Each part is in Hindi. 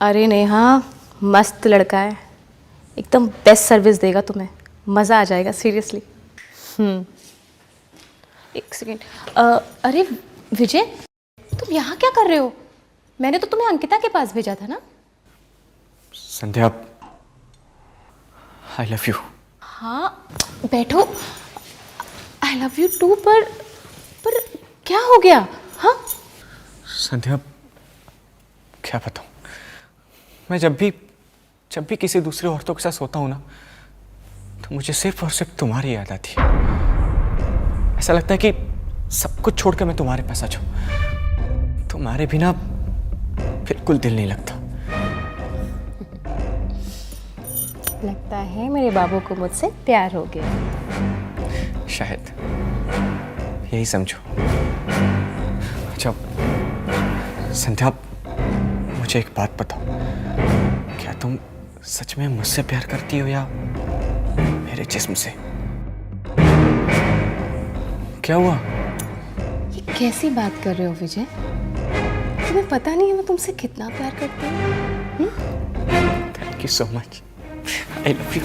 अरे नेहा, मस्त लड़का है, एकदम बेस्ट सर्विस देगा तुम्हें, मज़ा आ जाएगा सीरियसली। एक सेकेंड। अरे विजय, तुम यहाँ क्या कर रहे हो? मैंने तो तुम्हें अंकिता के पास भेजा था ना। संध्या, आई लव यू। हाँ बैठो। आई लव यू टू, पर क्या हो गया? हाँ संध्या, क्या बताऊं, मैं जब भी किसी दूसरी औरतों के साथ सोता हूं ना, तो मुझे सिर्फ और सिर्फ तुम्हारी याद आती है। ऐसा लगता है कि सब कुछ छोड़कर मैं तुम्हारे पास आ जाऊं। तुम्हारे बिना बिल्कुल दिल नहीं लगता। लगता है मेरे बाबू को मुझसे प्यार हो गया। शायद यही समझो। अच्छा संध्या, मुझे एक बात बताओ, क्या तुम सच में मुझसे प्यार करती हो या मेरे जिस्म से? क्या हुआ? ये कैसी बात कर रहे हो विजय? तुम्हें पता नहीं है मैं तुमसे कितना प्यार करती हूँ। Thank you so much, I love you.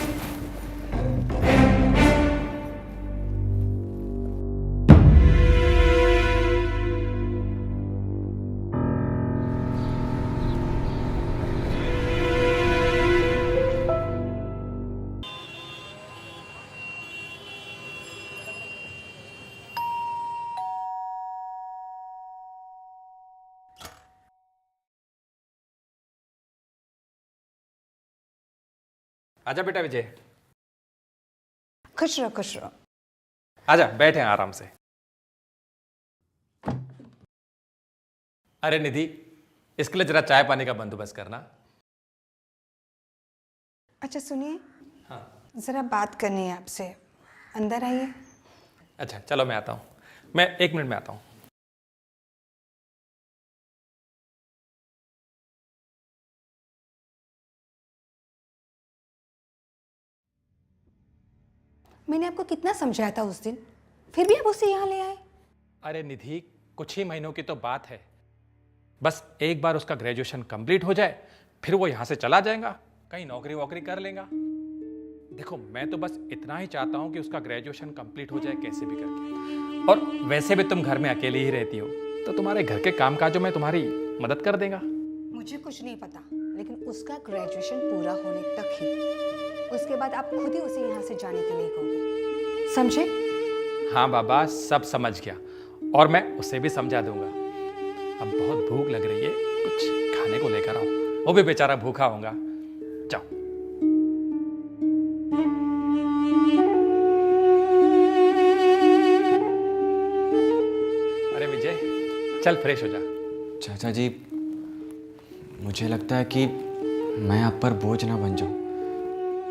आजा बेटा विजय। खुश रहो खुश रहो। आजा, बैठे आराम से। अरे निधि, इसके लिए जरा चाय पानी का बंदोबस्त करना। अच्छा सुनिए, हाँ। ज़रा बात करनी है आपसे, अंदर आइए। अच्छा चलो, मैं आता हूँ, मैं 1 मिनट में आता हूँ। मैंने आपको कितना समझाया था उस दिन, फिर भी आप उसे यहाँ ले आए। अरे निधि, कुछ ही महीनों की तो बात है, बस एक बार उसका ग्रेजुएशन कंप्लीट हो जाए, फिर वो यहाँ से चला जाएगा, कहीं नौकरी वोकरी कर लेगा। देखो, मैं तो बस इतना ही चाहता हूँ कि उसका ग्रेजुएशन कंप्लीट हो जाए कैसे भी करके। और वैसे भी तुम घर में अकेली ही रहती हो, तो तुम्हारे घर के कामकाजों में तुम्हारी मदद कर देगा। मुझे कुछ नहीं पता, लेकिन उसका ग्रेजुएशन पूरा होने तक ही, उसके बाद आप खुद ही उसे यहाँ से जाने के लिए कहोगे, समझे? हाँ बाबा, सब समझ गया, और मैं उसे भी समझा दूंगा। अब बहुत भूख लग रही है, कुछ खाने को लेकर आओ, वो भी बेचारा भूखा होगा। जाओ। अरे विजय, चल फ्रेश हो जा। चाचा जी, मुझे लगता है कि मैं आप पर बोझ ना बन जाऊं।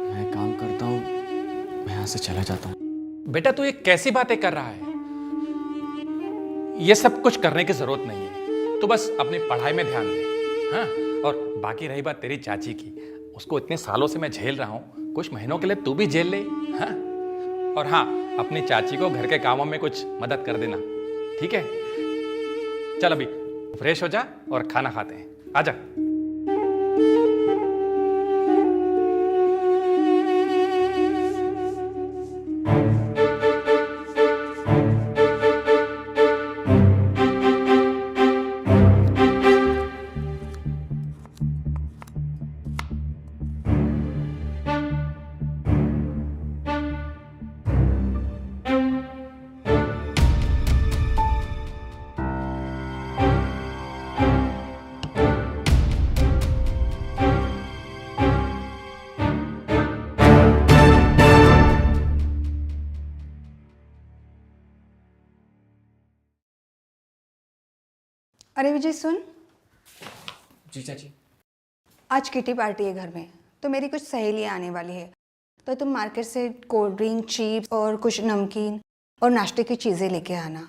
मैं काम करता हूँ, मैं यहाँ से चला जाता हूँ। बेटा, तू ये कैसी बातें कर रहा है? ये सब कुछ करने की जरूरत नहीं है, तू बस अपनी पढ़ाई में ध्यान दे। हाँ, और बाकी रही बात तेरी चाची की, उसको इतने सालों से मैं झेल रहा हूँ, कुछ महीनों के लिए तू भी झेल ले। हाँ, और हाँ, अपनी चाची को घर के कामों में कुछ मदद कर देना, ठीक है? चल अभी फ्रेश हो जा और खाना खाते हैं, आजा। अरे विजय सुन, जी चाची। आज किटी पार्टी है घर में, तो मेरी कुछ सहेलियाँ आने वाली है, तो तुम मार्केट से कोल्ड ड्रिंक, चिप्स और कुछ नमकीन और नाश्ते की चीज़ें लेके आना।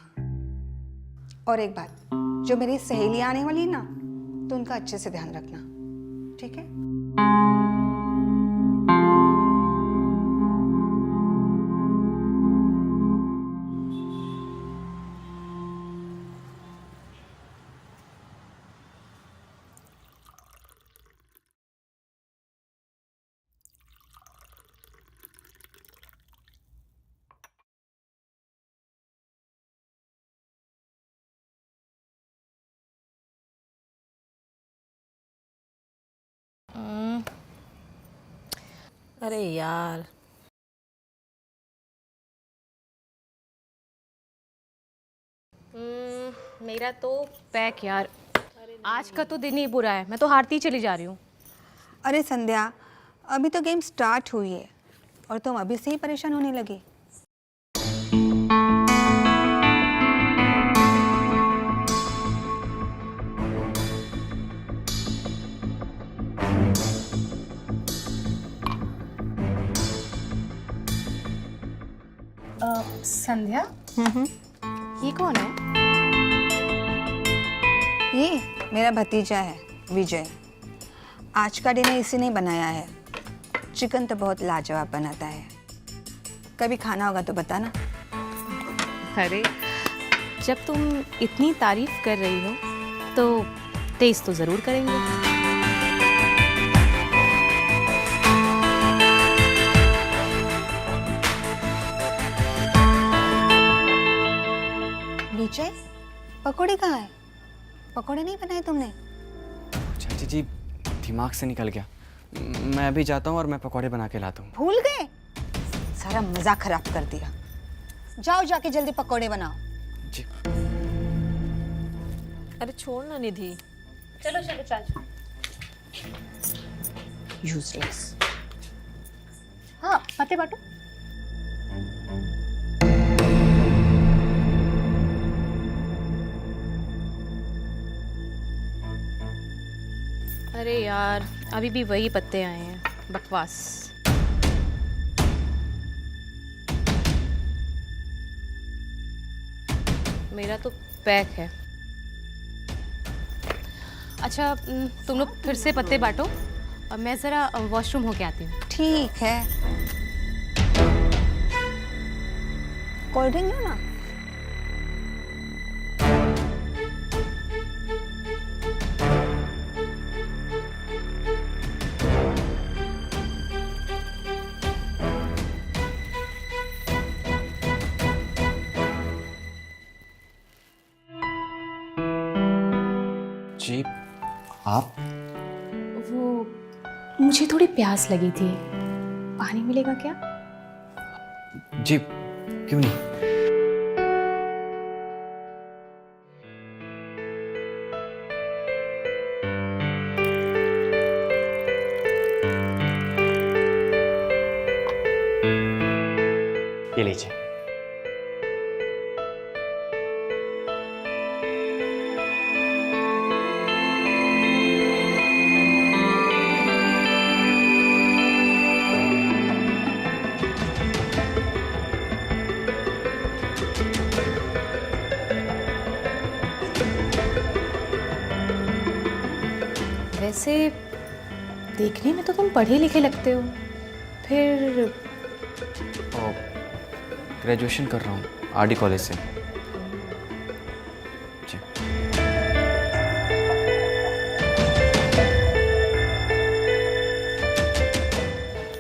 और एक बात, जो मेरी सहेलियाँ आने वाली है ना, तो उनका अच्छे से ध्यान रखना, ठीक है? अरे यार, मेरा तो पैक यार, आज का तो दिन ही बुरा है। मैं तो हारती ही चली जा रही हूँ। अरे संध्या, अभी तो गेम स्टार्ट हुई है और तुम अभी से ही परेशान होने लगी। संध्या, ये कौन है? ये मेरा भतीजा है विजय। आज का डिनर इसी ने बनाया है। चिकन तो बहुत लाजवाब बनाता है। कभी खाना होगा तो बताना। अरे, जब तुम इतनी तारीफ कर रही हो तो टेस्ट तो ज़रूर करेंगे। विजय, पकौड़े कहाँ है? पकौड़े नहीं बनाए तुमने? चाची जी, दिमाग से निकल गया। मैं अभी जाता हूँ और मैं पकौड़े बना के लाता हूँ। भूल गए? सारा मजा खराब कर दिया। जाओ जाके जल्दी पकौड़े बनाओ। जी। अरे छोड़ ना निधि। चलो चलो चल। यूजलेस। हाँ, पत्ते बांटो। अरे यार, अभी भी वही पत्ते आए हैं। बकवास। मेरा तो पैक है। अच्छा, तुम लोग फिर से पत्ते बांटो और मैं ज़रा वॉशरूम होके आती हूँ। ठीक है। कोल्ड ड्रिंक लो ना। जी, आप? वो मुझे थोड़ी प्यास लगी थी। पानी मिलेगा क्या? जी, क्यों नहीं। ये लीजिए। वैसे देखने में तो तुम पढ़े लिखे लगते हो, फिर ग्रेजुएशन कर रहा हूँ आरडी कॉलेज से। जी।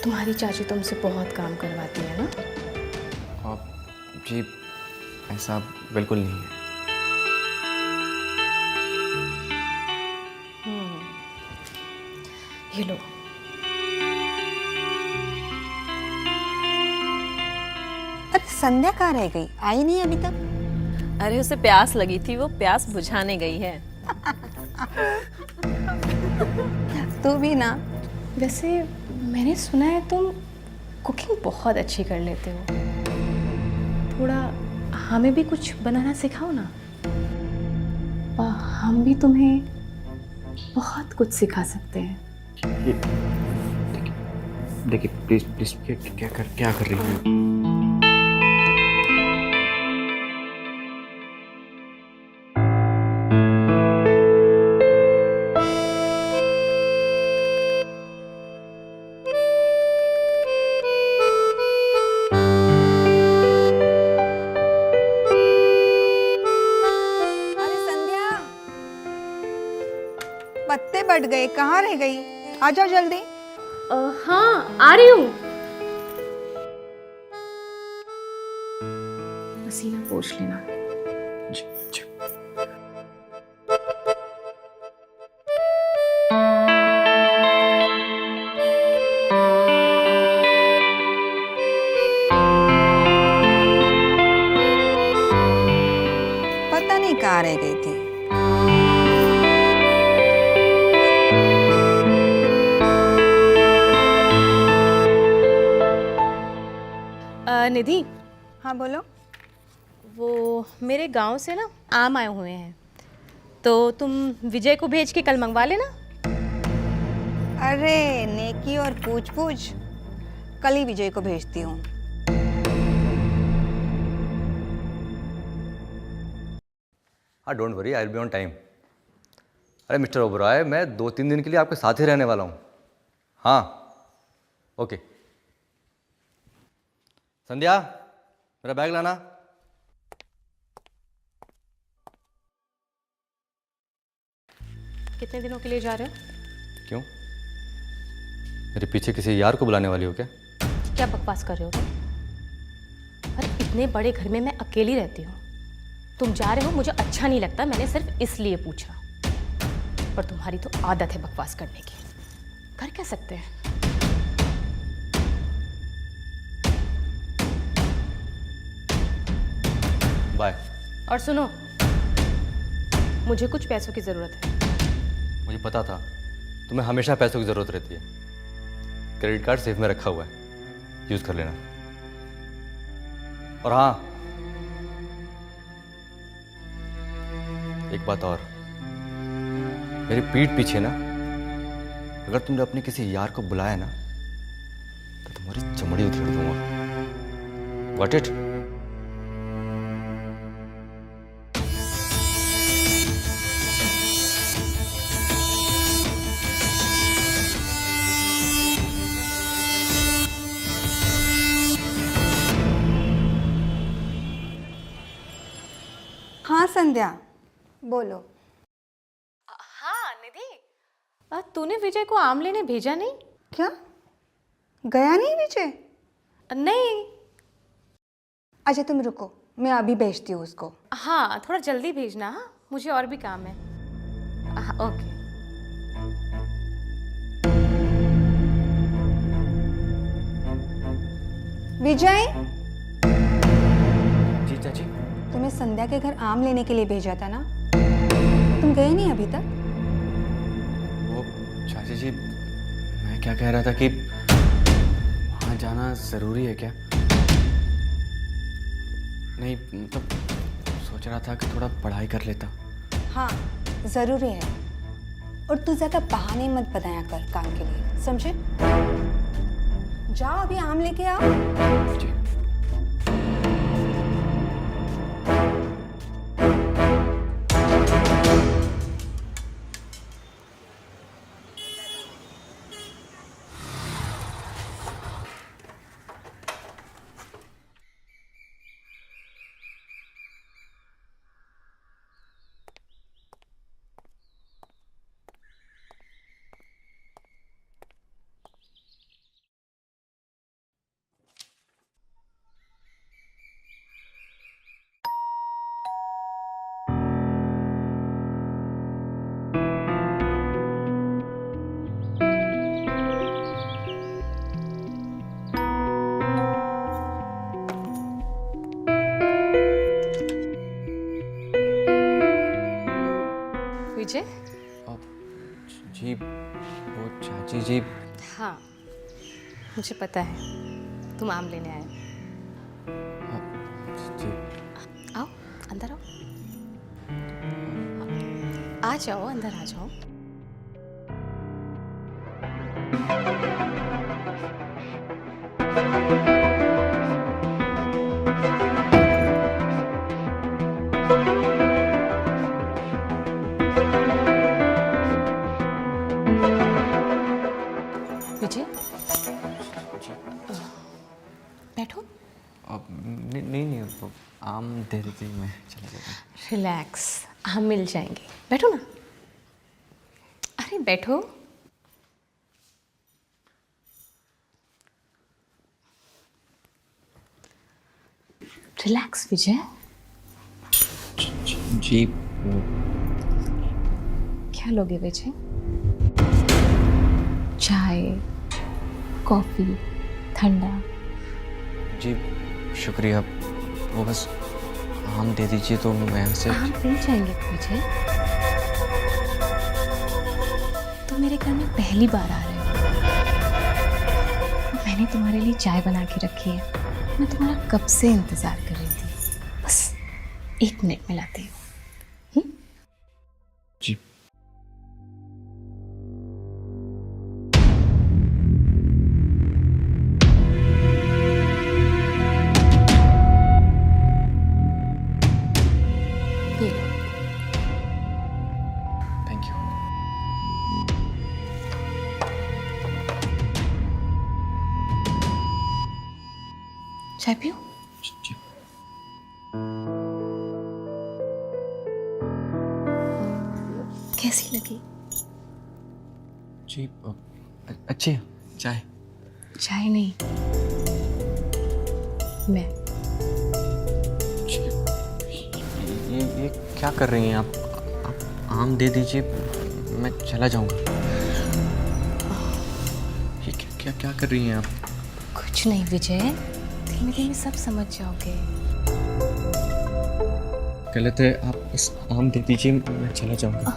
तुम्हारी चाची तुमसे बहुत काम करवाती है ना? जी, ऐसा बिल्कुल नहीं है। ये लो। अरे संध्या कहाँ रह गई? आई नहीं अभी तक? अरे उसे प्यास लगी थी, वो प्यास बुझाने गई है। तू भी ना। वैसे मैंने सुना है तुम कुकिंग बहुत अच्छी कर लेते हो। थोड़ा हमें भी कुछ बनाना सिखाओ ना, और हम भी तुम्हें बहुत कुछ सिखा सकते हैं। देखिए प्लीज प्लीज, क्या कर रही हैं? अरे संध्या, पत्ते बट गए, कहाँ रह गई? आ जाओ जल्दी। हाँ, आ रही हूँ। पसीना पोंछ लेना। जी, जी। पढ़ाई गई थी। निधि, हाँ बोलो। वो मेरे गांव से ना आम आए हुए हैं, तो तुम विजय को भेज के कल मंगवा लेना। अरे नेकी और पूछ पूछ, कल ही विजय को भेजती हूँ। हाँ don't worry, I will be on time. अरे मिस्टर ओबराय, मैं 2-3 दिन के लिए आपके साथ ही रहने वाला हूँ। हाँ ओके। संध्या, मेरा बैग लाना। कितने दिनों के लिए जा रहे हो? क्यों, मेरे पीछे किसी यार को बुलाने वाली हो क्या? क्या बकवास कर रहे हो तुम? अरे इतने बड़े घर में मैं अकेली रहती हूँ, तुम जा रहे हो मुझे अच्छा नहीं लगता, मैंने सिर्फ इसलिए पूछा। पर तुम्हारी तो आदत है बकवास करने की, कर क्या सकते हैं। बाय। और सुनो, मुझे कुछ पैसों की जरूरत है। मुझे पता था तुम्हें हमेशा पैसों की ज़रूरत रहती है। क्रेडिट कार्ड सेफ में रखा हुआ है, यूज़ कर लेना। और हाँ, एक बात और, मेरी पीठ पीछे ना अगर तुमने अपने किसी यार को बुलाया ना तो तुम्हारी चमड़ी उधेड़ दूंगा। Got it? हाँ संध्या, बोलो। हाँ निधि, तूने विजय को आम लेने भेजा नहीं? क्या गया नहीं विजय? नहीं। अच्छा तुम रुको, मैं अभी भेजती हूँ उसको। हाँ थोड़ा जल्दी भेजना, हाँ मुझे और भी काम है। ओके। विजय, जी चाची। तुम्हें संध्या के घर आम लेने के लिए भेजा था ना, तुम गए नहीं अभी तक? वो चाची जी, मैं क्या कह रहा था कि वहाँ जाना ज़रूरी है क्या? नहीं मतलब सोच रहा था कि थोड़ा पढ़ाई कर लेता। हाँ ज़रूरी है, और तू ज़्यादा बहाने मत बनाया कर काम के लिए, समझे? जाओ अभी आम लेके आओ। जी। विजय? जी वो चाची जी, हाँ मुझे पता है तुम आम लेने आए हो। जी आओ अंदर आओ, आ जाओ अंदर आ जाओ। विजय बैठो। अब नहीं वो आम दे देती, मैं चला जाता। रिलैक्स, हम मिल जाएंगे, बैठो ना। अरे बैठो। रिलैक्स विजय। जी वो क्या लोगे विजय? चाय, कॉफी, ठंडा? जी शुक्रिया, वो बस आम दे दीजिए तो मैं से आम मिल जाएंगे विजय। तुम मेरे घर में पहली बार आ रहे हो। मैंने तुम्हारे लिए चाय बना के रखी है। मैं तुम्हारा कब से इंतजार कर रही थी। बस 1 मिनट में लाती हूँ। जी। ये लो। Thank you. चाय पियो। जी। कैसी लगी? जी अच्छी है चाय। चाय नहीं, मैं। ये क्या कर रही हैं आप आम दे दीजिए, मैं चला जाऊंगा। ये क्या क्या कर रही हैं आप? कुछ नहीं विजय, धीमे धीमे सब समझ जाओगे। गलत है, आप बस आम दे दीजिए, मैं चला जाऊंगा।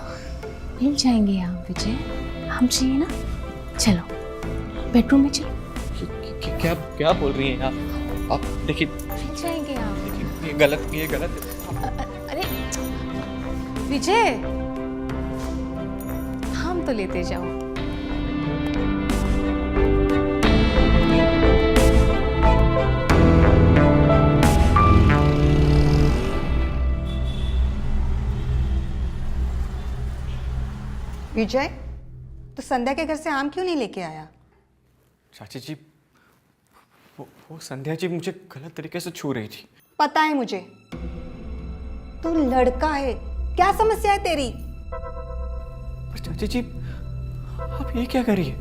मिल जाएंगे आम विजय, आम चाहिए ना? चलो बेडरूम में चलो। क्या क्या बोल रही हैं आप देखिए, मिल जाएंगे आम। ये गलत है। अरे विजय, आम तो लेते जाओ। विजय, तो संध्या के घर से आम क्यों नहीं लेके आया? चाची जी, वो संध्या जी मुझे गलत तरीके से छू रही थी। पता है मुझे, तू लड़का है, क्या समस्या है तेरी? पर चाची जी, आप ये क्या कर रही है?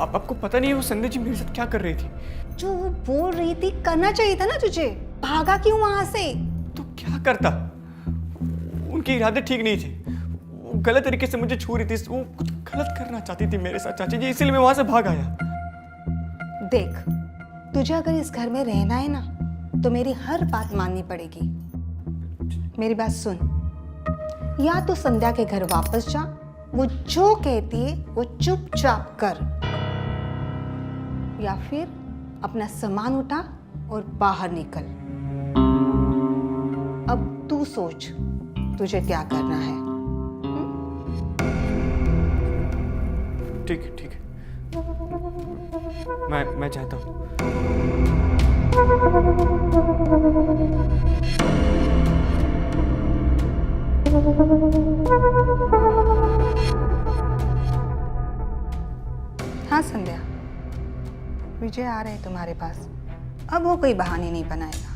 आपको पता नहीं है वो संध्या जी मेरे साथ क्या कर रही थी? जो वो बोल रही थी करना चाहिए था ना तुझे, भागा क्यों वहां से? तो क्या करता? उनके इरादे ठीक नहीं थे, वो गलत तरीके से मुझे छू रही थी, वो कुछ गलत करना चाहती थी मेरे साथ चाची जी, इसीलिए मैं वहां से भाग आया। देख, तुझे अगर इस घर में रहना है ना, तो मेरी हर बात माननी पड़ेगी। मेरी बात सुन, या तो संध्या के घर वापस जा, वो जो कहती है वो चुपचाप कर, या फिर अपना सामान उठा और बाहर निकल। अब तू सोच तुझे क्या करना है। ठीक है ठीक है, मैं चाहता हूँ। हाँ संध्या, विजय आ रहे हैं तुम्हारे पास। अब वो कोई बहाने नहीं बनाएगा।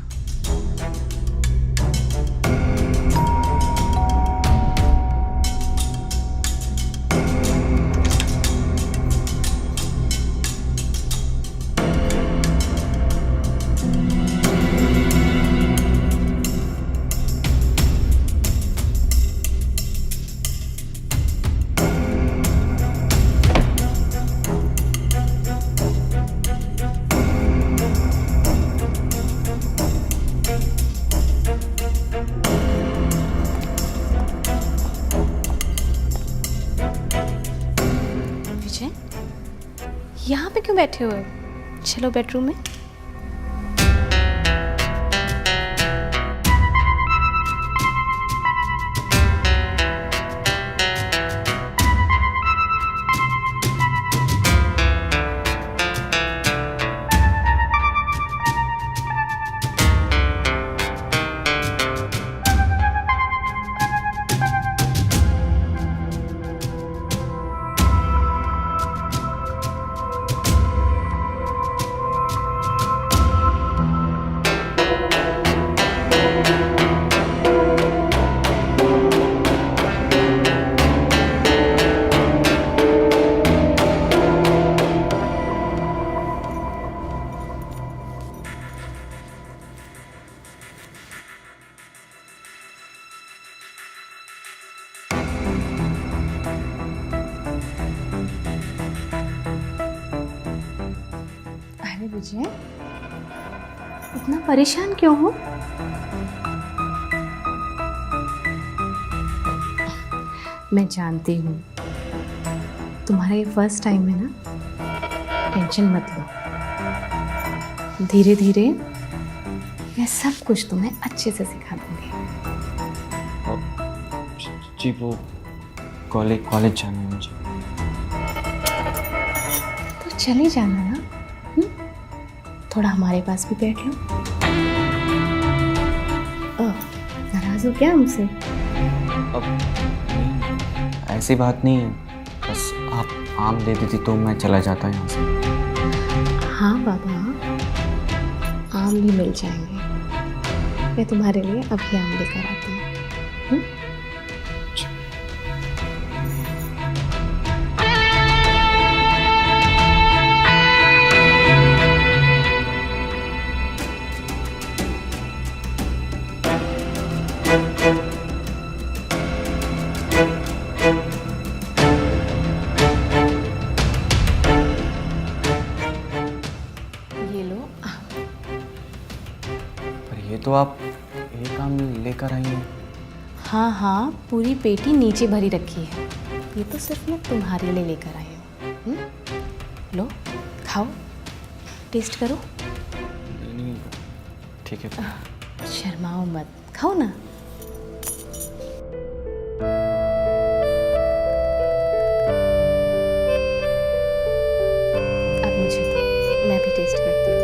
विजय, यहाँ पे क्यों बैठे हुए? चलो बेडरूम में। अरे विजय, इतना परेशान क्यों हो? मैं जानती हूँ तुम्हारा ये फर्स्ट टाइम है ना, टेंशन मत लो। धीरे धीरे मैं सब कुछ तुम्हें अच्छे से सिखा दूंगी। जी वो कॉलेज जाना है मुझे। तो चले जाना ना। थोड़ा हमारे पास भी बैठ लो। नाराज हो क्या हमसे? अब ऐसी बात नहीं है, बस आप आम दे देती तो मैं चला जाता यहाँ से। हाँ बाबा, आम भी मिल जाएंगे। मैं तुम्हारे लिए अभी आम लेकर आती हूँ। ये लो आम। पर ये तो आप एक आम लेकर आई हैं। हाँ हाँ, पूरी पेटी नीचे भरी रखी है। ये तो सिर्फ मैं तुम्हारे लिए लेकर आई हूँ। लो खाओ, टेस्ट करो। नहीं, ठीक है। शर्माओ मत, खाओ ना। अब मुझे दो, मैं भी टेस्ट करती हूँ।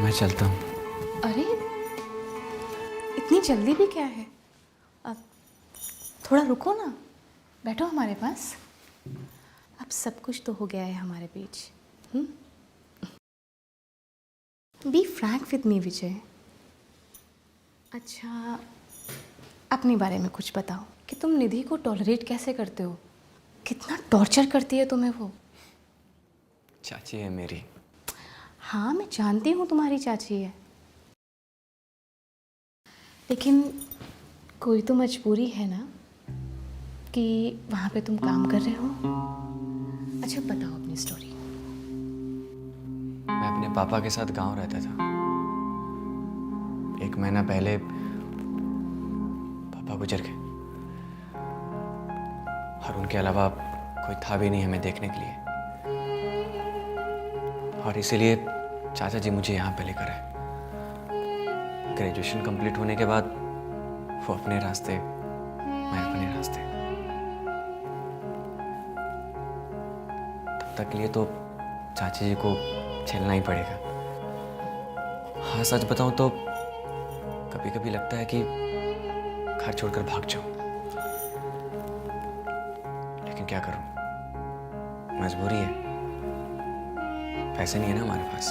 मैं चलता हूँ। अरे इतनी जल्दी भी क्या है? अब थोड़ा रुको ना, बैठो हमारे पास। अब सब कुछ तो हो गया है हमारे बीच। बी फ्रैंक विद मी विजय। अच्छा, अपने बारे में कुछ बताओ कि तुम निधि को टॉलरेट कैसे करते हो? कितना टॉर्चर करती है तुम्हें वो? चाची है मेरी। हाँ, मैं जानती हूँ तुम्हारी चाची है, लेकिन कोई तो मजबूरी है ना कि वहाँ पे तुम काम कर रहे हो। अच्छा बताओ अपनी स्टोरी। मैं अपने पापा के साथ गांव रहता था। 1 महीना पहले पापा गुजर गए और उनके अलावा कोई था भी नहीं हमें देखने के लिए, और इसीलिए चाचा जी मुझे यहाँ पे लेकर आए। ग्रेजुएशन कंप्लीट होने के बाद वो अपने रास्ते, मैं अपने रास्ते। तब तक के लिए तो चाची जी को झेलना ही पड़ेगा। हाँ, सच बताऊं तो कभी कभी लगता है कि घर छोड़कर भाग जाऊं, लेकिन क्या करूं, मजबूरी है। पैसे नहीं है ना हमारे पास,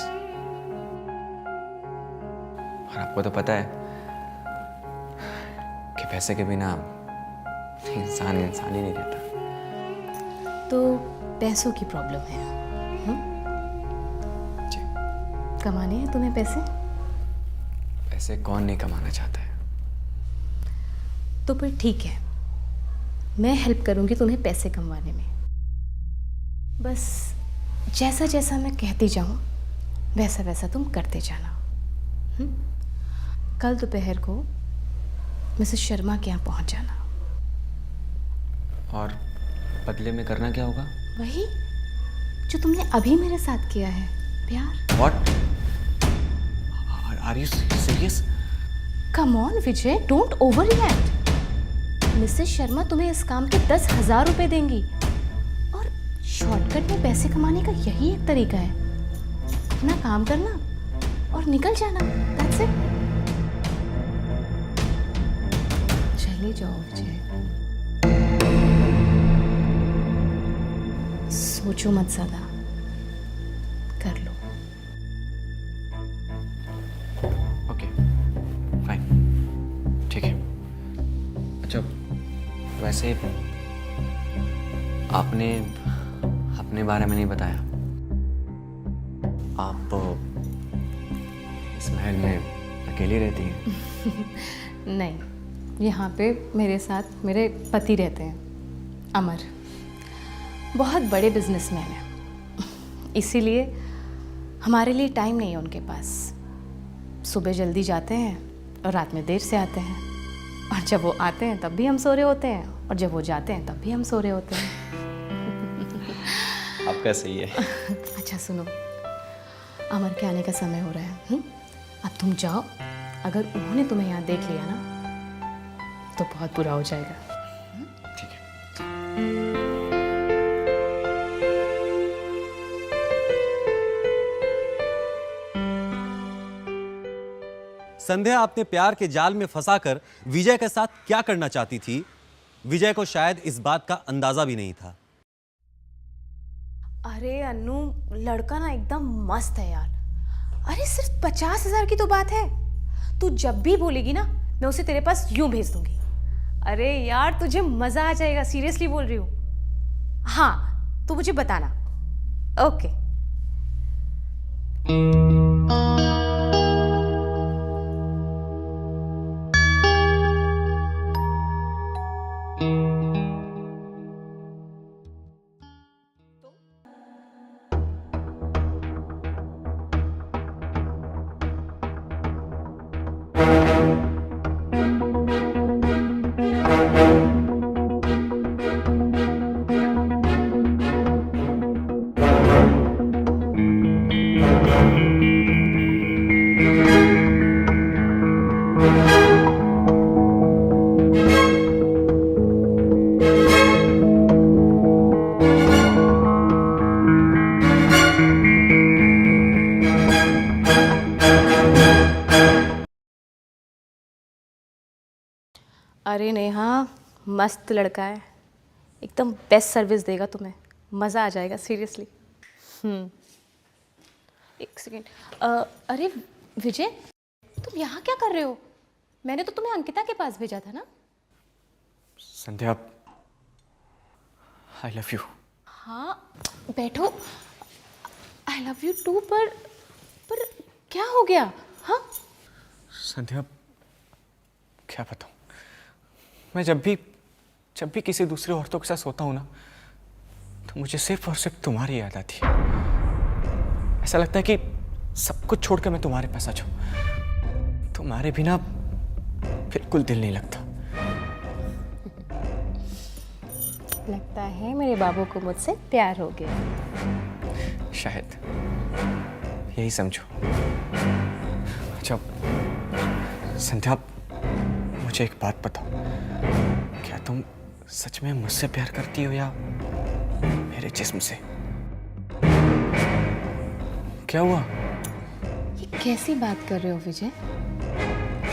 और आपको तो पता है कि पैसे के बिना इंसान इंसान ही नहीं रहता। तो पैसों की प्रॉब्लम है। जी। कमाने हैं तुम्हें पैसे? पैसे कौन नहीं कमाना चाहता है। तो फिर ठीक है, मैं हेल्प करूंगी तुम्हें पैसे कमाने में। बस जैसा जैसा मैं कहती जाऊं वैसा वैसा तुम करते जाना। कल दोपहर को मिसेस शर्मा के यहाँ पहुंच जाना। और बदले में करना क्या होगा? वही जो तुमने अभी मेरे साथ किया है, प्यार। What? Are you serious? Come on Vijay, don't over react. Mrs Sharma तुम्हें इस काम के 10,000 रुपए देंगी, और शॉर्टकट में पैसे कमाने का यही एक तरीका है। अपना काम करना और निकल जाना, दैट्स इट। चले जाओ विजय, सोचो मत ज्यादा, कर लो। वैसे आपने अपने बारे में नहीं बताया। आप इस महल में अकेली रहती हैं? नहीं, यहाँ पे मेरे साथ मेरे पति रहते हैं, अमर। बहुत बड़े बिजनेसमैन हैं, इसीलिए हमारे लिए टाइम नहीं है उनके पास। सुबह जल्दी जाते हैं और रात में देर से आते हैं, और जब वो आते हैं तब भी हम सो रहे होते हैं, और जब वो जाते हैं तब भी हम सो रहे होते हैं। आपका सही है। अच्छा सुनो, अमर के आने का समय हो रहा है। अब तुम जाओ, अगर उन्होंने तुम्हें यहाँ देख लिया ना तो बहुत बुरा हो जाएगा। ठीक है। संध्या अपने प्यार के जाल में फंसाकर विजय के साथ क्या करना चाहती थी, विजय को शायद इस बात का अंदाजा भी नहीं था। अरे अन्नू, लड़का ना एकदम मस्त है यार। अरे सिर्फ 50,000 की तो बात है। तू जब भी बोलेगी ना मैं उसे तेरे पास यूं भेज दूंगी। अरे यार तुझे मजा आ जाएगा, सीरियसली बोल रही हूँ। हाँ तो मुझे बताना। ओके। अरे नेहा, मस्त लड़का है, एकदम बेस्ट सर्विस देगा तुम्हें, मज़ा आ जाएगा सीरियसली। एक सेकेंड। अरे विजय, तुम यहाँ क्या कर रहे हो? मैंने तो तुम्हें अंकिता के पास भेजा था ना। संध्या, आई लव यू। हाँ बैठो। आई लव यू टू, पर क्या हो गया? हाँ संध्या, क्या बताऊँ, मैं जब भी किसी दूसरे औरतों के साथ सोता हूँ ना तो मुझे सिर्फ और सिर्फ तुम्हारी याद आती है। ऐसा लगता है कि सब कुछ छोड़कर मैं तुम्हारे पास आ जाऊँ। तुम्हारे बिना बिल्कुल दिल नहीं लगता। लगता है मेरे बाबू को मुझसे प्यार हो गया। शायद यही समझो। अच्छा संध्या, मुझे एक बात बताओ, क्या तुम सच में मुझसे प्यार करती हो या मेरे जिस्म से? क्या हुआ? ये कैसी बात कर रहे हो विजय?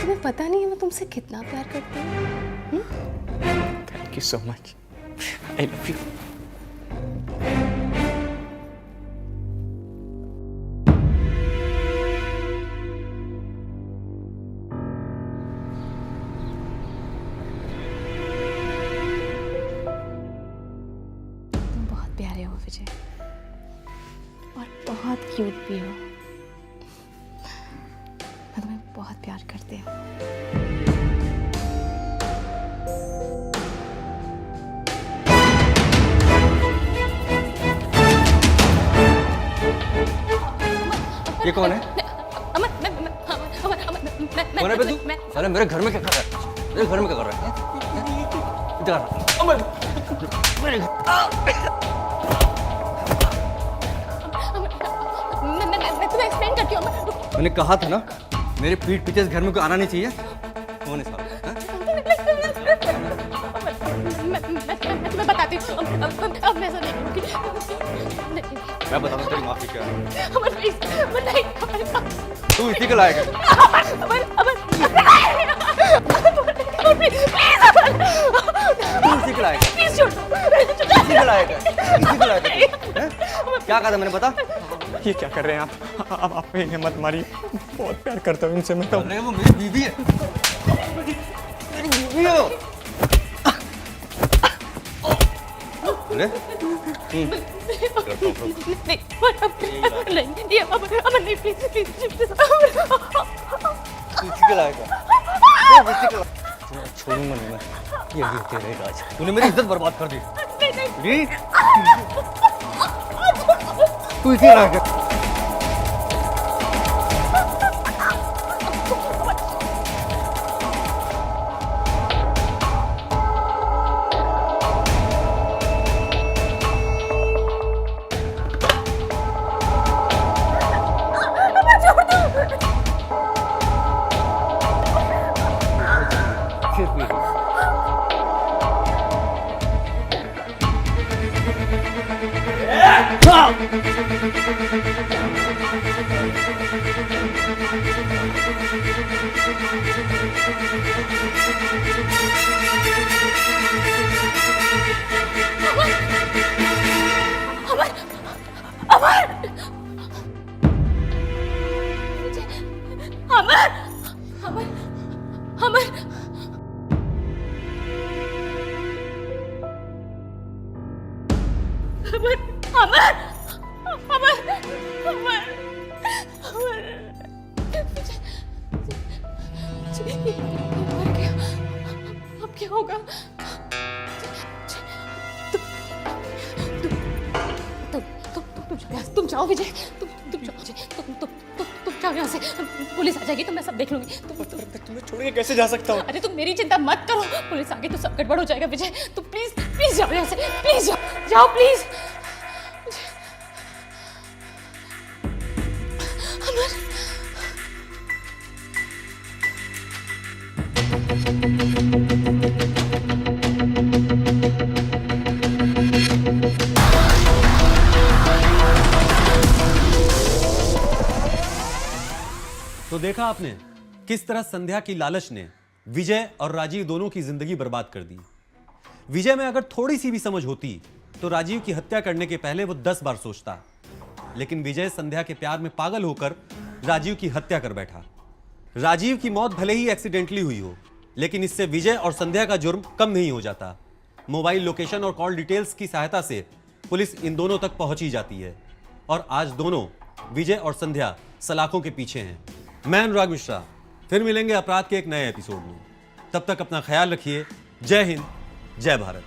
तुम्हें पता नहीं है मैं तुमसे कितना प्यार करती हूँ। Thank you so much. I love you. प्यारे हो विजय, और बहुत क्यूट भी हो। मैं तुम्हें बहुत प्यार करती हूँ। ये कौन है? कौन है बे तू? अरे मेरे घर में क्या कर रहा है? मेरे घर में क्या कर रहा है? इधर अमर, मेरे मैं तुम्हें एक्सप्लेन करती हूँ। मैंने कहा था ना, मेरे पीठ पीछे इस घर में कोई आना नहीं चाहिए। कौन है साहब? मैं बताती हूँ। अब मैं ऐसा नहीं करूँगी। मैं बताऊँ तेरी माफी क्या है? अमर प्लीज, अमर नहीं। तू इसी के लायक है। तू इसी के लायक है। इसी के लायक है। इसी के लायक है तू, हैं? क्या कहा था मैंने, बता? ये क्या कर रहे हैं आप? आप इन्हें मत मारिए, बहुत प्यार करता हूँ इनसे मैं तो। अरे वो मेरी बीवी है। मेरी बीवी है। बोले नहीं नहीं अमर अमर नहीं प्लीज प्लीज छोड़ूंगा नहीं मैं, ये गिरते रहेगा आज। तूने मेरी इज्जत बर्बाद कर दी। नहीं तू इसी रहा कर। अब क्या होगा? तुम जाओ विजय, तुम जाओ विजय, तुम जाओ यहाँ से। पुलिस आ जाएगी तो मैं सब देख लूंगी। तुम्हें छोड़ के कैसे जा सकता हूँ? अरे तुम मेरी चिंता मत करो, पुलिस आ गई तो सब गड़बड़ हो जाएगा विजय। तुम प्लीज प्लीज जाओ यहाँ से, प्लीज जाओ जाओ प्लीज। तो देखा आपने किस तरह संध्या की लालच ने विजय और राजीव दोनों की जिंदगी बर्बाद कर दी। विजय में अगर थोड़ी सी भी समझ होती तो राजीव की हत्या करने के पहले वो 10 बार सोचता, लेकिन विजय संध्या के प्यार में पागल होकर राजीव की हत्या कर बैठा। राजीव की मौत भले ही एक्सीडेंटली हुई हो, लेकिन इससे विजय और संध्या का जुर्म कम नहीं हो जाता। मोबाइल लोकेशन और कॉल डिटेल्स की सहायता से पुलिस इन दोनों तक पहुंच ही जाती है और आज दोनों विजय और संध्या सलाखों के पीछे हैं। मैं अनुराग मिश्रा, फिर मिलेंगे अपराध के एक नए एपिसोड में। तब तक अपना ख्याल रखिए। जय हिंद, जय भारत।